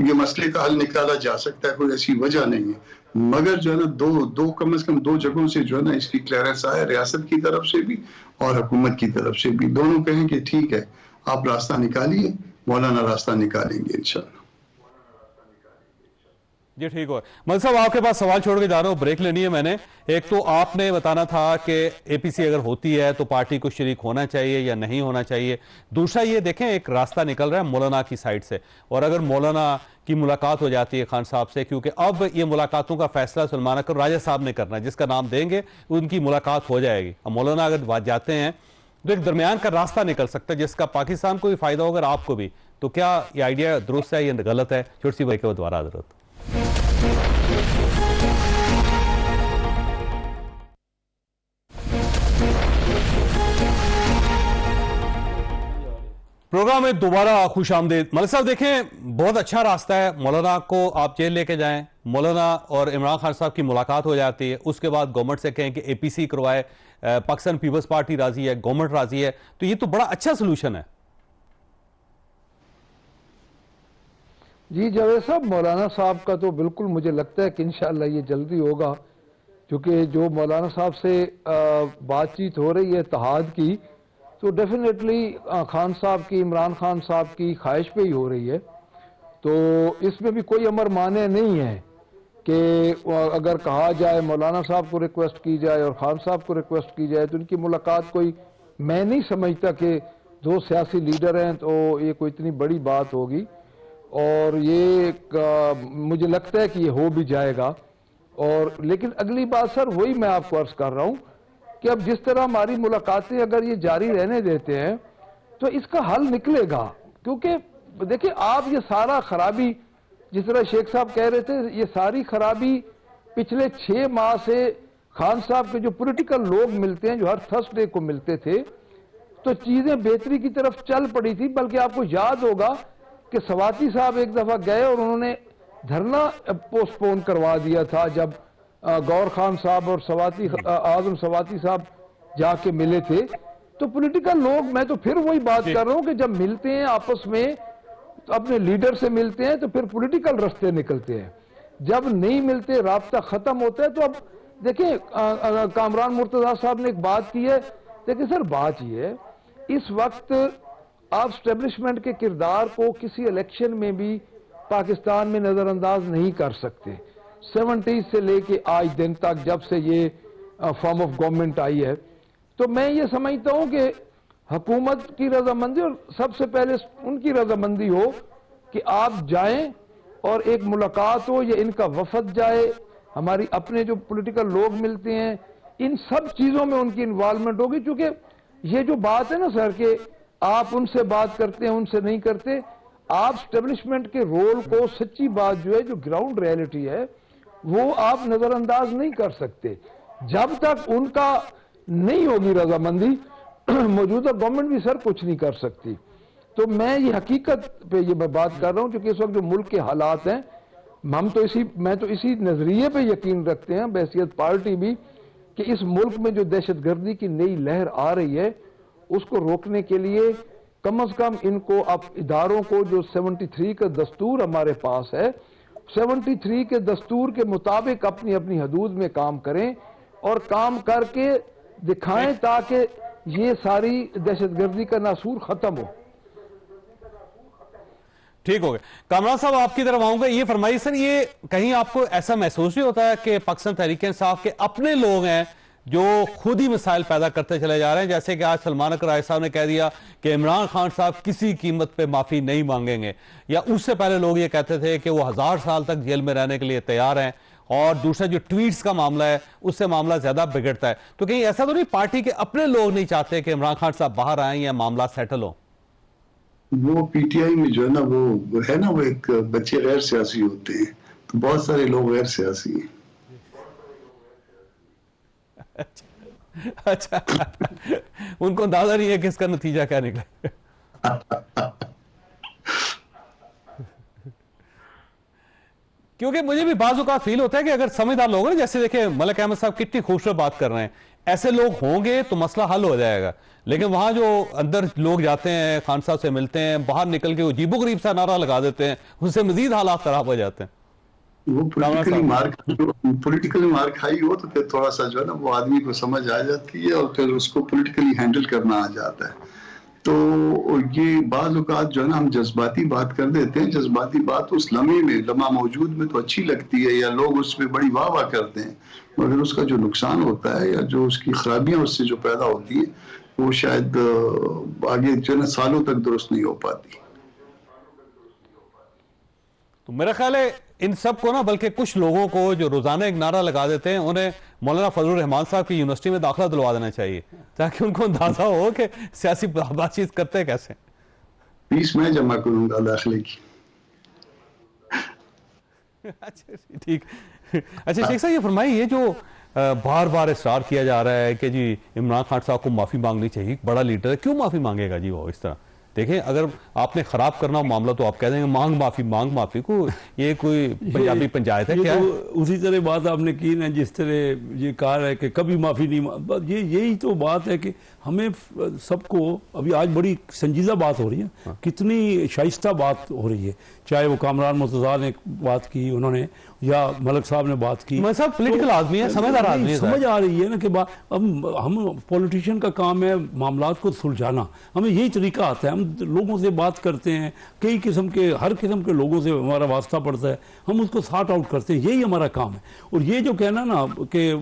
یہ مسئلے کا حل نکالا جا سکتا ہے, کوئی ایسی وجہ نہیں ہے. مگر جو ہے نا دو کم از کم 2 جگہوں سے جو ہے نا اس کی کلیئرنس آئے, ریاست کی طرف سے بھی اور حکومت کی طرف سے بھی, دونوں کہیں کہ ٹھیک ہے آپ راستہ نکالیے, مولانا راستہ نکالیں گے انشاءاللہ. جی ٹھیک ہو. ملک صاحب آپ کے پاس سوال چھوڑ کے جا رہا ہوں, بریک لینی ہے میں نے. ایک تو آپ نے بتانا تھا کہ اے پی سی اگر ہوتی ہے تو پارٹی کو شریک ہونا چاہیے یا نہیں ہونا چاہیے. دوسرا یہ دیکھیں ایک راستہ نکل رہا ہے مولانا کی سائٹ سے, اور اگر مولانا کی ملاقات ہو جاتی ہے خان صاحب سے, کیونکہ اب یہ ملاقاتوں کا فیصلہ سلمان اکرم راجہ صاحب نے کرنا ہے, جس کا نام دیں گے ان کی ملاقات ہو جائے گی. اب مولانا اگر جاتے ہیں تو ایک درمیان کا راستہ نکل سکتا ہے جس کا پاکستان کو بھی فائدہ ہوگا اور آپ کو بھی. تو کیا یہ آئیڈیا درست ہے یا غلط ہے؟ چھوٹی سی بھائی کے دوبارہ حضرت. پروگرام میں دوبارہ خوش آمدید. ملک صاحب دیکھیں بہت اچھا راستہ ہے, مولانا کو آپ جیل لے کے جائیں, مولانا اور عمران خان صاحب کی ملاقات ہو جاتی ہے, اس کے بعد گورنمنٹ سے کہیں کہ اے پی سی کروائے, پاکستان پیپلز پارٹی راضی ہے, گورنمنٹ راضی ہے, تو یہ تو بڑا اچھا سلوشن ہے. جی جاوید صاحب, مولانا صاحب کا تو بالکل مجھے لگتا ہے کہ انشاءاللہ یہ جلدی ہوگا, کیونکہ جو مولانا صاحب سے بات چیت ہو رہی ہے اتحاد کی, تو ڈیفینیٹلی خان صاحب کی, عمران خان صاحب کی خواہش پہ ہی ہو رہی ہے. تو اس میں بھی کوئی امر مانع نہیں ہے کہ اگر کہا جائے مولانا صاحب کو ریکویسٹ کی جائے اور خان صاحب کو ریکویسٹ کی جائے, تو ان کی ملاقات کوئی, میں نہیں سمجھتا کہ 2 سیاسی لیڈر ہیں تو یہ کوئی اتنی بڑی بات ہوگی, اور یہ مجھے لگتا ہے کہ یہ ہو بھی جائے گا. اور لیکن اگلی بات سر وہی میں آپ کو عرض کر رہا ہوں کہ اب جس طرح ہماری ملاقاتیں اگر یہ جاری رہنے دیتے ہیں تو اس کا حل نکلے گا. کیونکہ دیکھیں آپ یہ سارا خرابی, جس طرح شیخ صاحب کہہ رہے تھے, یہ ساری خرابی پچھلے 6 ماہ سے خان صاحب کے جو پولیٹیکل لوگ ملتے ہیں, جو ہر تھرسڈے کو ملتے تھے, تو چیزیں بہتری کی طرف چل پڑی تھی. بلکہ آپ کو یاد ہوگا کہ سواتی صاحب ایک دفعہ گئے اور انہوں نے دھرنا پوسٹ پون کروا دیا تھا جب گور خان صاحب اور اعظم سواتی صاحب جا کے ملے تھے. تو پولیٹیکل لوگ, میں تو پھر وہی بات کر رہا ہوں کہ جب ملتے ہیں آپس میں تو اپنے لیڈر سے ملتے ہیں تو پھر پولیٹیکل رستے نکلتے ہیں, جب نہیں ملتے رابطہ ختم ہوتا ہے. تو اب دیکھیں کامران مرتضیٰ صاحب نے ایک بات کی ہے, دیکھیں سر بات یہ ہے اس وقت آپ اسٹیبلشمنٹ کے کردار کو کسی الیکشن میں بھی پاکستان میں نظر انداز نہیں کر سکتے. 70s سے لے کے آج دن تک جب سے یہ فارم آف گورنمنٹ آئی ہے, تو میں یہ سمجھتا ہوں کہ حکومت کی رضامندی اور سب سے پہلے ان کی رضامندی ہو کہ آپ جائیں اور ایک ملاقات ہو, یا ان کا وفد جائے, ہماری اپنے جو پولیٹیکل لوگ ملتے ہیں, ان سب چیزوں میں ان کی انوالومنٹ ہوگی. چونکہ یہ جو بات ہے نا سر کہ آپ ان سے بات کرتے ہیں ان سے نہیں کرتے, آپ اسٹیبلشمنٹ کے رول کو, سچی بات جو ہے جو گراؤنڈ ریئلٹی ہے وہ آپ نظر انداز نہیں کر سکتے. جب تک ان کا نہیں ہوگی رضامندی, موجودہ گورنمنٹ بھی سر کچھ نہیں کر سکتی. تو میں یہ حقیقت پہ یہ بات کر رہا ہوں, کیونکہ اس وقت جو ملک کے حالات ہیں, میں تو اسی نظریے پہ یقین رکھتے ہیں بحیثیت پارٹی بھی, کہ اس ملک میں جو دہشت گردی کی نئی لہر آ رہی ہے اس کو روکنے کے لیے کم از کم ان کو, اب اداروں کو, جو 73 کا دستور ہمارے پاس ہے, 73 کے دستور کے مطابق اپنی اپنی حدود میں کام کریں اور کام کر کے دکھائیں تاکہ یہ ساری دہشت گردی کا ناسور ختم ہو. ٹھیک ہو گیا. کامران صاحب آپ کی طرف آؤں گا, یہ فرمائیے سر, یہ کہیں آپ کو ایسا محسوس نہیں ہوتا ہے کہ پاکستان تحریک انصاف کے اپنے لوگ ہیں جو خود ہی مسائل پیدا کرتے چلے جا رہے ہیں؟ جیسے کہ آج سلمان اکرم راجہ صاحب نے کہہ دیا کہ عمران خان صاحب کسی قیمت پہ معافی نہیں مانگیں گے, یا اس سے پہلے لوگ یہ کہتے تھے کہ وہ 1000 سال تک جیل میں رہنے کے لیے تیار ہیں, اور دوسرا جو ٹویٹس کا معاملہ ہے اس سے معاملہ زیادہ بگڑتا ہے. تو کہیں ایسا تو نہیں پارٹی کے اپنے لوگ نہیں چاہتے کہ عمران خان صاحب باہر آئیں یا معاملہ سیٹل ہو؟ وہ پی ٹی آئی میں جو ہے نا وہ ہے نا وہ ایک بچے غیر سیاسی ہوتے ہیں، تو بہت سارے لوگ غیر سیاسی ہیں. اچھا ان کو اندازہ نہیں ہے کہ اس کا نتیجہ کیا نکلے. کیونکہ مجھے بھی بعض اوقات فیل ہوتا ہے کہ اگر سمجھدار لوگ ہیں، جیسے دیکھیں ملک احمد صاحب کتنی خوبصورت بات کر رہے ہیں، ایسے لوگ ہوں گے تو مسئلہ حل ہو جائے گا. لیکن وہاں جو اندر لوگ جاتے ہیں، خان صاحب سے ملتے ہیں، باہر نکل کے عجیب و غریب سا نعرہ لگا دیتے ہیں، اس سے مزید حالات خراب ہو جاتے ہیں. وہ پولیٹیکلی مار کھائی ہو تو پھر تھوڑا سا جو ہے نا وہ آدمی کو سمجھ آ جاتی ہے اور پھر اس کو پولیٹیکلی ہینڈل کرنا آ جاتا ہے. تو یہ بعض اوقات جو ہے نا ہم جذباتی بات کر دیتے ہیں، جذباتی بات اس لمحے میں لمحہ موجود میں تو اچھی لگتی ہے یا لوگ اس پہ بڑی واہ واہ کرتے ہیں، مگر اس کا جو نقصان ہوتا ہے یا جو اس کی خرابیاں اس سے جو پیدا ہوتی ہیں وہ شاید آگے جو ہے نا سالوں تک درست نہیں ہو پاتی. تو میرا خیال ہے ان سب کو نا، بلکہ کچھ لوگوں کو جو روزانہ ایک نعرہ لگا دیتے ہیں، انہیں مولانا فضل الرحمان صاحب کی یونیورسٹی میں داخلہ دلوا دینا چاہیے تاکہ ان کو اندازہ ہو کہ سیاسی بات چیت کرتے کیسے. فیس میں جمع کروں گا داخلے کی. اچھا ٹھیک. اچھا شیخ صاحب یہ فرمائیے، یہ جو بار بار اصرار کیا جا رہا ہے کہ جی عمران خان صاحب کو معافی مانگنی چاہیے، بڑا لیڈر ہے، کیوں معافی مانگے گا جی وہ اس طرح؟ دیکھیں اگر آپ نے خراب کرنا ہو معاملہ تو آپ کہہ دیں گے مانگ معافی کو، یہ کوئی پنجابی پنچایت ہے کیا؟ اسی طرح بات آپ نے کی نا، جس طرح یہ کہا ہے کہ کبھی معافی نہیں، یہی تو بات ہے کہ ہمیں سب کو ابھی آج بڑی سنجیدہ بات ہو رہی ہے، کتنی شائستہ بات ہو رہی ہے، چاہے وہ کامران مرتضیٰ نے بات کی انہوں نے یا ملک صاحب نے بات کی. صاحب پولیٹیکل آدمی ہے، سمجھدار آدمی ہے، سمجھ آ رہی ہے نا کہ اب ہم پولیٹیشین کا کام ہے معاملات کو سلجھانا، ہمیں یہی طریقہ آتا ہے، ہم لوگوں سے بات کرتے ہیں، کئی قسم کے ہر قسم کے لوگوں سے ہمارا واسطہ پڑتا ہے، ہم اس کو سارٹ آؤٹ کرتے ہیں، یہی ہمارا کام ہے. اور یہ جو کہنا نا کہ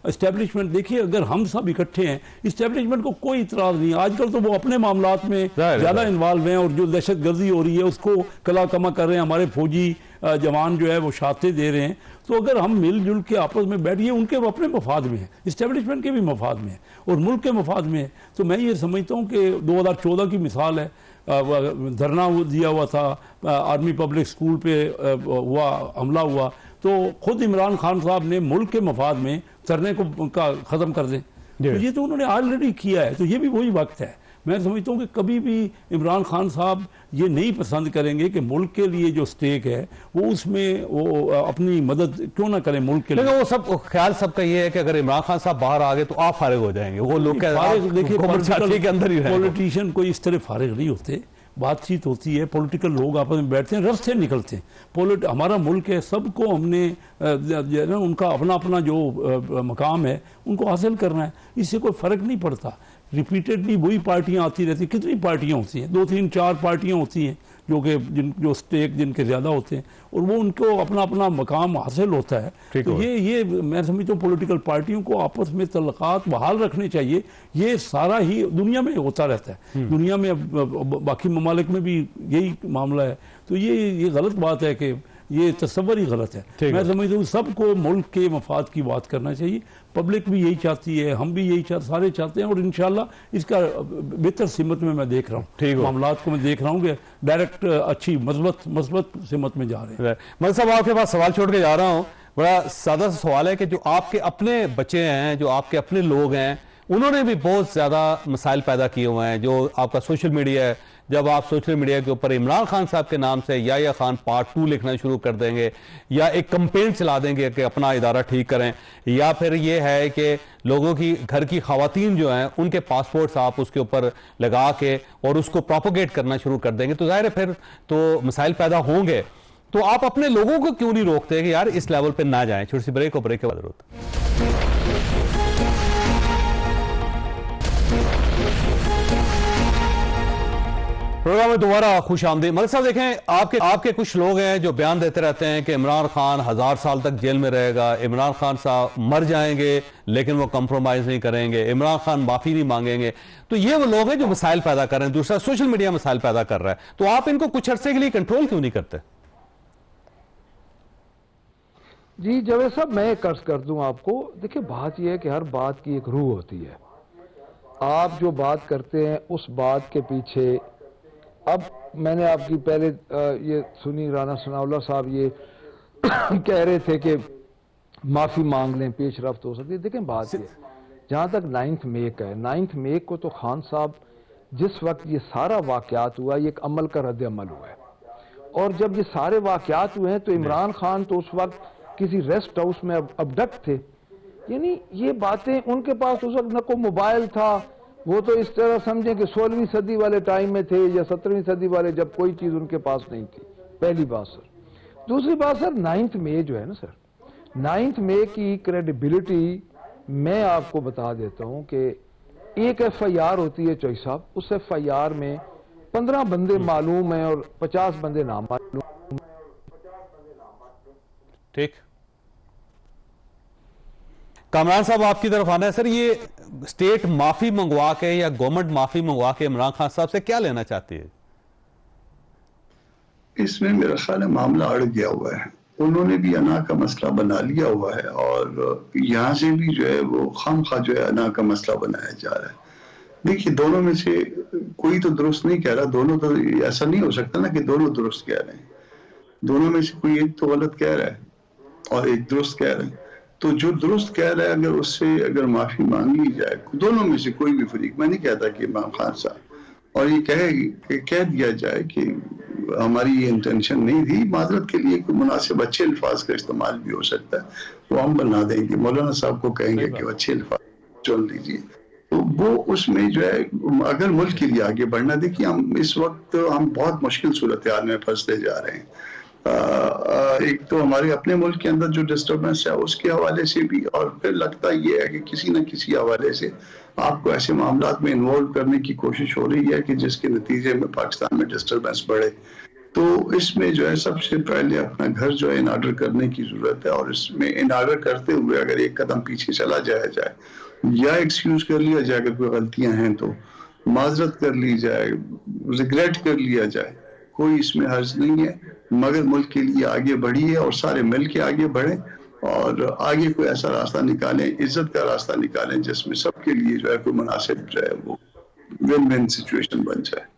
اسٹیبلشمنٹ، دیکھیے اگر ہم سب اکٹھے ہیں اسٹیبلشمنٹ کو کوئی اعتراض نہیں، آج کل تو وہ اپنے معاملات میں زیادہ انوالو ہیں اور جو دہشت گردی ہو رہی ہے اس کو کلا کما کر رہے ہیں، ہمارے فوجی جوان جو ہے وہ شہادتیں دے رہے ہیں. تو اگر ہم مل جل کے آپس میں بیٹھیے، ان کے اپنے مفاد میں ہیں، اسٹیبلشمنٹ کے بھی مفاد میں ہیں اور ملک کے مفاد میں ہے. تو میں یہ سمجھتا ہوں کہ 2014 کی مثال ہے، دھرنا دیا ہوا تھا، آرمی پبلک اسکول پہ ہوا حملہ ہوا، تو خود عمران خان صاحب نے ملک کے مفاد میں دھرنے کو ختم کر دیں. یہ تو انہوں نے آلریڈی کیا ہے، تو یہ بھی وہی وقت ہے. میں سمجھتا ہوں کہ کبھی بھی عمران خان صاحب یہ نہیں پسند کریں گے کہ ملک کے لیے جو سٹیک ہے وہ اس میں وہ اپنی مدد کیوں نہ کریں ملک کے لیے. لیکن وہ سب خیال سب کا یہ ہے کہ اگر عمران خان صاحب باہر آ گئے تو آپ فارغ ہو جائیں گے. وہ لوگ دیکھیے پولیٹیشین پولیٹیشین کوئی اس طرح فارغ نہیں ہوتے، بات چیت ہوتی ہے، پولیٹیکل لوگ آپس میں بیٹھتے ہیں، رستے نکلتے ہیں. ہمارا ملک ہے، سب کو ہم نے ان کا اپنا اپنا جو مقام ہے ان کو حاصل کرنا ہے، اس سے کوئی فرق نہیں پڑتا. ریپیٹڈلی وہی پارٹیاں آتی رہتی، کتنی پارٹیاں ہوتی ہیں، 2 3 4 پارٹیاں ہوتی ہیں جو کہ جو سٹیک جن کے زیادہ ہوتے ہیں اور وہ ان کو اپنا اپنا مقام حاصل ہوتا ہے. تو یہ میں سمجھتا ہوں پولیٹیکل پارٹیوں کو آپس میں تعلقات بحال رکھنے چاہیے. یہ سارا ہی دنیا میں ہوتا رہتا ہے، دنیا میں باقی ممالک میں بھی یہی معاملہ ہے. تو یہ غلط بات ہے کہ یہ تصور ہی غلط ہے. میں سمجھتا ہوں سب کو ملک کے مفاد کی بات کرنا چاہیے. پبلک بھی یہی چاہتی ہے، ہم بھی یہی سارے چاہتے ہیں، اور انشاءاللہ اس کا بہتر سمت میں میں دیکھ رہا ہوں، معاملات کو میں دیکھ رہا ہوں کہ ڈائریکٹ اچھی مثبت سمت میں جا رہے ہیں. ملک صاحب آپ کے پاس سوال چھوڑ کے جا رہا ہوں، بڑا سادہ سا سوال ہے کہ جو آپ کے اپنے بچے ہیں، جو آپ کے اپنے لوگ ہیں، انہوں نے بھی بہت زیادہ مسائل پیدا کیے ہوئے ہیں. جو آپ کا سوشل میڈیا ہے، جب آپ سوشل میڈیا کے اوپر عمران خان صاحب کے نام سے یا خان پارٹ 2 لکھنا شروع کر دیں گے یا ایک کمپین چلا دیں گے کہ اپنا ادارہ ٹھیک کریں، یا پھر یہ ہے کہ لوگوں کی گھر کی خواتین جو ہیں ان کے پاسپورٹس آپ اس کے اوپر لگا کے اور اس کو پروپیگیٹ کرنا شروع کر دیں گے، تو ظاہر ہے پھر تو مسائل پیدا ہوں گے. تو آپ اپنے لوگوں کو کیوں نہیں روکتے کہ یار اس لیول پہ نہ جائیں؟ چھوٹی سی بریک کے بعد ضرورت. پروگرام میں دوبارہ خوش آمدید. ملک صاحب دیکھیں، آپ کے کچھ لوگ ہیں جو بیان دیتے رہتے ہیں کہ عمران خان 1000 سال تک جیل میں رہے گا، عمران خان صاحب مر جائیں گے لیکن وہ کمپرومائز نہیں کریں گے، عمران خان معافی نہیں مانگیں گے. تو یہ وہ لوگ ہیں جو مسائل پیدا کر رہے ہیں. دوسرا سوشل میڈیا مسائل پیدا کر رہا ہے، تو آپ ان کو کچھ عرصے کے لیے کنٹرول کیوں نہیں کرتے؟ جی جاوید صاحب میں ایک عرض کر دوں آپ کو، دیکھیں بات یہ ہے کہ ہر بات کی ایک روح ہوتی ہے. آپ جو بات کرتے ہیں اس بات کے پیچھے، اب میں نے آپ کی پہلے یہ سنی، رانا ثناء اللہ صاحب یہ کہہ رہے تھے کہ معافی مانگ لیں پیش رفت ہو سکتی ہے. دیکھیں بات یہ جہاں تک 9 مئی کا ہے، 9 مئی کو تو خان صاحب جس وقت یہ سارا واقعات ہوا یہ ایک عمل کا رد عمل ہوا ہے، اور جب یہ سارے واقعات ہوئے ہیں تو عمران خان تو اس وقت کسی ریسٹ ہاؤس میں ابڈکٹ تھے. یعنی یہ باتیں ان کے پاس اس وقت نہ کوئی موبائل تھا، وہ تو اس طرح سمجھیں کہ 16ویں صدی والے ٹائم میں تھے یا 17ویں صدی والے، جب کوئی چیز ان کے پاس نہیں تھی. پہلی بات سر. دوسری بات سر، 9 مئی جو ہے نا سر، 9 مئی کی کریڈیبلٹی میں آپ کو بتا دیتا ہوں کہ ایک FIR ہوتی ہے چوئی صاحب، اس FIR میں 15 بندے معلوم ہیں اور 50 بندے نامعلوم. ٹھیک، کامران صاحب آپ کی طرف آنا ہے. سر یہ اسٹیٹ معافی منگوا کے یا گورنمنٹ معافی منگوا کے عمران خان صاحب سے کیا لینا چاہتی ہے؟ اس میں میرا خیال ہے معاملہ اڑ گیا ہوا ہے. انہوں نے بھی انا کا مسئلہ بنا لیا ہوا ہے، اور یہاں سے بھی جو ہے وہ خواہ جو ہے انا کا مسئلہ بنایا جا رہا ہے. دیکھیے دونوں میں سے کوئی تو درست نہیں کہہ رہا، دونوں تو ایسا نہیں ہو سکتا نا کہ دونوں درست کہہ رہے ہیں. دونوں میں سے کوئی ایک تو غلط کہہ رہا ہے اور ایک درست کہہ رہا ہے. تو جو درست کہہ رہا ہے اگر اس سے اگر معافی مانگ لی جائے، دونوں میں سے کوئی بھی فریق، میں نہیں کہتا کہ عمران خان صاحب، اور یہ کہہ دیا جائے کہ ہماری یہ انٹینشن نہیں تھی، معذرت کے لیے کوئی مناسب اچھے الفاظ کا استعمال بھی ہو سکتا ہے، وہ ہم بنا دیں گے، مولانا صاحب کو کہیں گے کہ اچھے الفاظ چن لیجیے. تو وہ اس میں جو ہے اگر ملک کے لیے آگے بڑھنا، دیکھیے ہم اس وقت ہم بہت مشکل صورتحال میں پھنستے جا رہے ہیں. ایک تو ہمارے اپنے ملک کے اندر جو ڈسٹربنس ہے اس کے حوالے سے بھی، اور پھر لگتا یہ ہے کہ کسی نہ کسی حوالے سے آپ کو ایسے معاملات میں انوالو کرنے کی کوشش ہو رہی ہے کہ جس کے نتیجے میں پاکستان میں ڈسٹربنس بڑھے. تو اس میں جو ہے سب سے پہلے اپنا گھر جو ہے ان آرڈر کرنے کی ضرورت ہے، اور اس میں ان آرڈر کرتے ہوئے اگر ایک قدم پیچھے چلا جایا جائے یا ایکسکیوز کر لیا جائے اگر کوئی غلطیاں ہیں تو معذرت کر لی جائے، ریگریٹ کر لیا جائے، کوئی اس میں حرج نہیں ہے. مگر ملک کے لیے آگے بڑھیے اور سارے مل کے آگے بڑھیں اور آگے کوئی ایسا راستہ نکالیں، عزت کا راستہ نکالیں جس میں سب کے لیے جو ہے کوئی مناسب جو ہے وہ ون ون سچویشن بن جائے.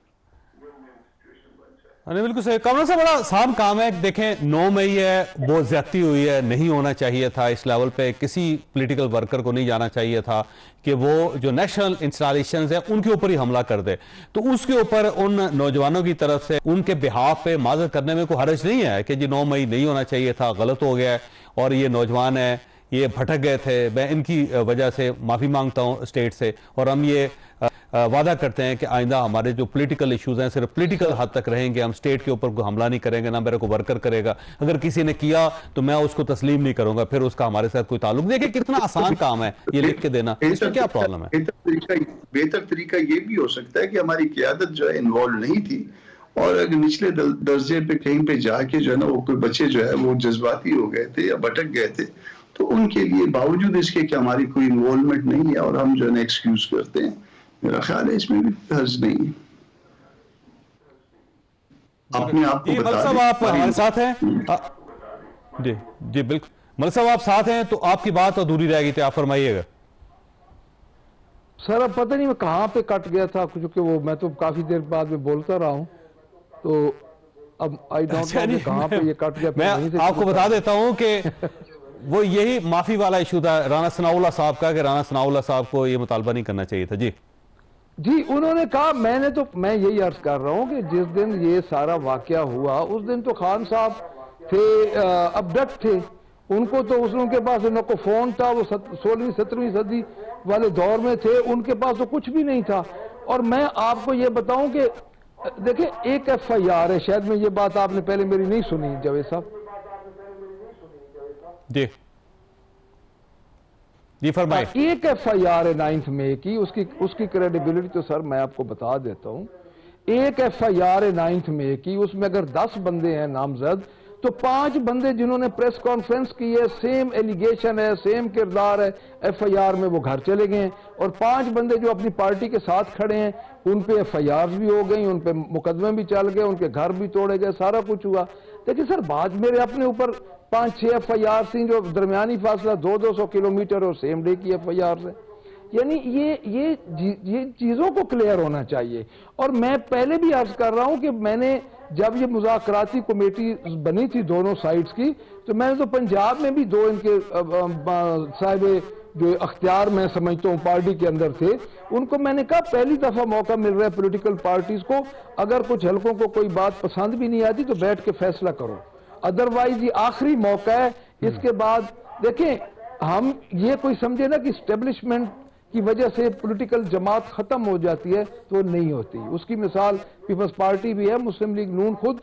بالکل صحیح. کامران صاحب بڑا سام کام ہے. دیکھیں 9 مئی ہے، بہت زیادتی ہوئی ہے، نہیں ہونا چاہیے تھا اس لیول پہ. کسی پولیٹیکل ورکر کو نہیں جانا چاہیے تھا کہ وہ جو نیشنل انسٹالیشنز ہیں ان کے اوپر ہی حملہ کر دے. تو اس کے اوپر ان نوجوانوں کی طرف سے ان کے بہاف پہ معذرت کرنے میں کوئی حرج نہیں ہے کہ جی 9 مئی نہیں ہونا چاہیے تھا، غلط ہو گیا ہے اور یہ نوجوان ہیں یہ بھٹک گئے تھے، میں ان کی وجہ سے معافی مانگتا ہوں اسٹیٹ سے، اور ہم یہ وعدہ کرتے ہیں کہ آئندہ ہمارے جو پولیٹیکل ایشوز ہیں صرف پولیٹیکل حد تک رہیں گے، ہم اسٹیٹ کے اوپر کوئی حملہ نہیں کریں گے، نہ میرے کو ورکر کرے گا. اگر کسی نے کیا تو میں اس کو تسلیم نہیں کروں گا، پھر اس کا ہمارے ساتھ کوئی تعلق. دیکھیں کتنا آسان کام ہے یہ لکھ کے دینا، اس میں کیا پرابلم ہے؟ بہتر طریقہ یہ بھی ہو سکتا ہے کہ ہماری قیادت جو ہے انوالو نہیں تھی، اور اگر نچلے درجے پہ کہیں پہ جا کے جو ہے نا وہ کوئی بچے جو ہے وہ جذباتی ہو گئے تھے یا بھٹک گئے تھے، تو ان کے لیے باوجود اس کے کہ ہماری کوئی انوالومنٹ نہیں ہے اور ہم جو ہے نا ایکسکیوز کرتے ہیں، میرا خیال ہے اس میں بھی حرج نہیں ہے. اپنے آپ کو ملک صاحب آپ ہمارے ساتھ ہیں؟ جی بالکل ملک صاحب آپ ساتھ ہیں، تو آپ کی بات ادھوری رہ گئی تھی، آپ فرمائیے گا. سر اب پتہ نہیں میں کہاں پہ کٹ گیا تھا، کیونکہ وہ میں تو کافی دیر بعد میں بولتا رہا ہوں، تو اب آئی ڈونٹ نو کہاں پہ یہ کٹ گیا. میں آپ کو بتا دیتا ہوں کہ وہ یہی معافی والا ایشو تھا رانا ثناء اللہ صاحب کا، کہ رانا ثناء اللہ صاحب کو یہ مطالبہ نہیں کرنا چاہیے تھا. جی انہوں نے کہا، میں یہی عرض کر رہا ہوں کہ جس دن یہ سارا واقعہ ہوا اس دن تو خان صاحب تھے ابڈکٹ تھے، ان کو تو ان کے پاس ان کو فون تھا، وہ 16ویں 17ویں صدی والے دور میں تھے، ان کے پاس تو کچھ بھی نہیں تھا. اور میں آپ کو یہ بتاؤں کہ دیکھیں ایک FIR ہے، شاید میں یہ بات آپ نے پہلے میری نہیں سنی جاوید صاحب. جی فرمائیں. ایک FIR ہے 9 مئی کی، اس کی کریڈیبلٹی تو سر میں آپ کو بتا دیتا ہوں. ایک FIR ہے 9 مئی کی، اس میں اگر 10 بندے ہیں نامزد تو 5 بندے جنہوں نے پریس کانفرنس کی ہے، سیم ایلیگیشن ہے، سیم کردار ہے FIR میں، وہ گھر چلے گئے ہیں. اور 5 بندے جو اپنی پارٹی کے ساتھ کھڑے ہیں ان پہ FIRs بھی ہو گئی، ان پہ مقدمے بھی چل گئے، ان کے گھر بھی توڑے گئے، سارا کچھ ہوا. لیکن سر بات میرے اپنے اوپر 5-6 FIR تھیں جو درمیانی فاصلہ 200 کلومیٹر اور سیم ڈے کی FIR ہے. یعنی یہ چیزوں کو کلیئر ہونا چاہیے. اور میں پہلے بھی عرض کر رہا ہوں کہ میں نے جب یہ مذاکراتی کمیٹی بنی تھی دونوں سائٹس کی, تو میں نے تو پنجاب میں بھی 2 ان کے صاحب جو اختیار میں سمجھتا ہوں پارٹی کے اندر تھے, ان کو میں نے کہا پہلی دفعہ موقع مل رہا ہے پولیٹیکل پارٹیز کو, اگر کچھ حلقوں کو کوئی بات پسند بھی نہیں آتی تو بیٹھ کے فیصلہ کرو, ادروائز یہ آخری موقع ہے. اس کے بعد دیکھیں ہم یہ کوئی سمجھے نا کہ اسٹیبلشمنٹ کی وجہ سے پولیٹیکل جماعت ختم ہو جاتی ہے, تو نہیں ہوتی. اس کی مثال پیپلز پارٹی بھی ہے. مسلم لیگ نون خود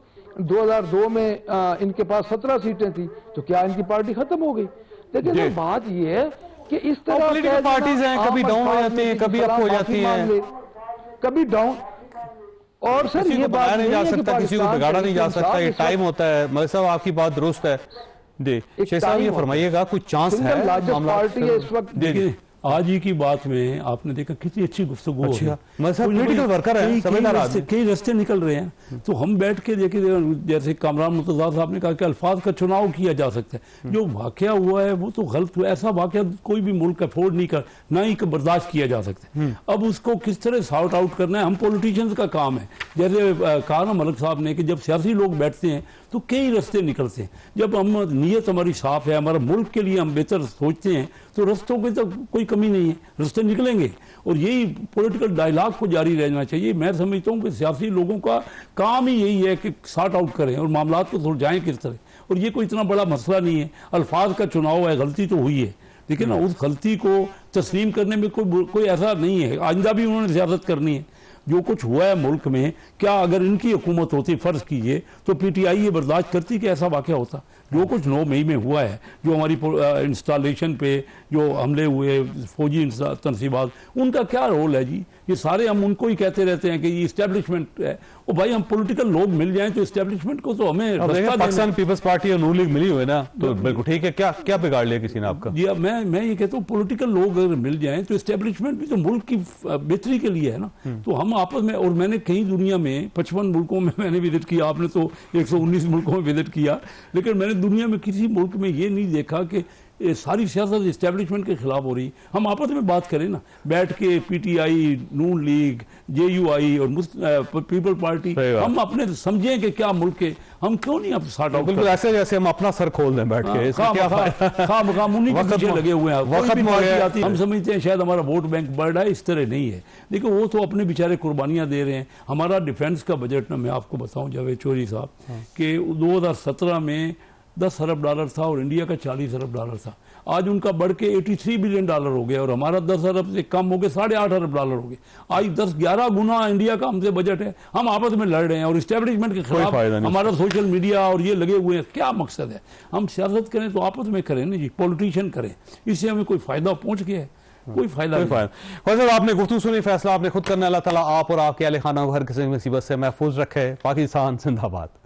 2002 میں ان کے پاس 17 سیٹیں تھیں, تو کیا ان کی پارٹی ختم ہو گئی؟ لیکن بات یہ ہے کہ اس طرح پولیٹیکل پارٹیز ہیں, کبھی ڈاؤن ہو جاتی ہیں, کبھی اپ ہو جاتی ہیں, کبھی ڈاؤن. اور سر یہ بات نہیں جا سکتا, کسی کو بگاڑا نہیں جا سکتا, یہ ٹائم ہوتا ہے. ملک صاحب آپ کی بات درست ہے. جی شیخ صاحب یہ فرمائیے گا کوئی چانس ہے پارٹی ہے اس وقت؟ آج ہی کی بات میں آپ نے دیکھا کتنی اچھی گفتگو ہو رہی ہے, کئی رستے نکل رہے ہیں. تو ہم بیٹھ کے دیکھیں جیسے کامران مرتضیٰ صاحب نے کہا کہ الفاظ کا چناؤ کیا جا سکتا ہے. جو واقعہ ہوا ہے وہ تو غلط ہوا. ایسا واقعہ کوئی بھی ملک افورڈ نہیں کر, نہ ہی برداشت کیا جا سکتا. اب اس کو کس طرح سارٹ آؤٹ کرنا ہے ہم پولیٹیشنز کا کام ہے. جیسے کہا نا ملک صاحب نے کہ جب سیاسی لوگ بیٹھتے ہیں تو کئی رستے نکلتے ہیں. جب ہم نیت ہماری صاف ہے, ہمارا ملک کے لیے ہم بہتر سوچتے ہیں, تو رستوں کی تو کوئی کمی نہیں ہے, رستے نکلیں گے. اور یہی پولیٹیکل ڈائلاگ کو جاری رہنا چاہیے. میں سمجھتا ہوں کہ سیاسی لوگوں کا کام ہی یہی ہے کہ سارٹ آؤٹ کریں اور معاملات کو سلجھائیں کس طرح. اور یہ کوئی اتنا بڑا مسئلہ نہیں ہے. الفاظ کا چناؤ ہے, غلطی تو ہوئی ہے, لیکن اس غلطی کو تسلیم کرنے میں کوئی ایسا نہیں ہے. آئندہ بھی انہوں نے زیادت کرنی ہے. جو کچھ ہوا ہے ملک میں, کیا اگر ان کی حکومت ہوتی فرض کیجئے تو پی ٹی آئی یہ برداشت کرتی کہ ایسا واقعہ ہوتا؟ جو کچھ 9 مئی میں ہوا ہے, جو ہماری انسٹالیشن پہ جو حملے ہوئے فوجی تنصیبات, ان کا کیا رول ہے جی؟ یہ سارے ہم ان کو ہی کہتے رہتے ہیں کہ یہ اسٹیبلشمنٹ ہے. او بھائی ہم پولیٹیکل لوگ مل جائیں تو اسٹیبلشمنٹ کو تو ہمیں پاکستان پیپلز پارٹی اور نون لیگ ملی ہوئے نا, تو بالکل ٹھیک ہے. کیا بگاڑ لیا کسی نے آپ کا؟ جی میں یہ کہتا ہوں پولیٹیکل لوگ اگر مل جائیں تو اسٹیبلشمنٹ بھی تو ملک کی بہتری کے لیے ہے نا. تو ہم آپس میں, اور میں نے کئی دنیا میں 55 ملکوں میں نے وزٹ کیا, آپ نے تو 119 ملکوں میں وزٹ کیا, لیکن میں نے دنیا میں کسی ملک میں یہ نہیں دیکھا کہ ساری سیاست اسٹیبلشمنٹ کے خلاف ہو رہی. ہم آپس میں بات کریں نا, بیٹھ کے P T I, Noon league, JUI اور پیپل پارٹی, ہم اپنے سمجھیں کہ کیا ملک ہے, ہم کیوں نہیں اب سارٹ آؤٹ بالکل ایسے جیسے ہم اپنا سر کھول دیں بیٹھ کے, خام انہیں کے پیچھے لگے ہوئے ہیں. ہم سمجھتے ہیں شاید ہمارا ووٹ بینک بڑھ رہا ہے, اس طرح نہیں ہے. لیکن وہ تو اپنے بیچارے قربانیاں دے رہے ہیں. ہمارا ڈیفنس کا بجٹ نا, میں آپ کو بتاؤں جاوید چوہدری صاحب, کہ 2017 میں $10 ارب تھا اور انڈیا کا $40 ارب تھا. آج ان کا بڑھ کے $83 بلین ہو گیا, اور ہمارا 10 ارب سے کم ہو کے $8.5 ارب ہو گئے. آج 10-11 گنا انڈیا کا ہم سے بجٹ ہے. ہم آپس میں لڑ رہے ہیں اور اسٹیبلشمنٹ کے خلاف ہمارا سوشل میڈیا اور یہ لگے ہوئے ہیں. کیا مقصد ہے؟ ہم سیاست کریں تو آپس میں کریں نا جی, پولیٹیشین کریں. اس سے ہمیں کوئی فائدہ پہنچ گیا ہے؟ کوئی فائدہ نہیں. آپ نے گفتگو سنی, فیصلہ آپ نے خود کرنا. اللہ تعالیٰ آپ اور آپ کے اہل خانہ کو ہر قسم کی مصیبت سے محفوظ رکھے. پاکستان زندہ باد.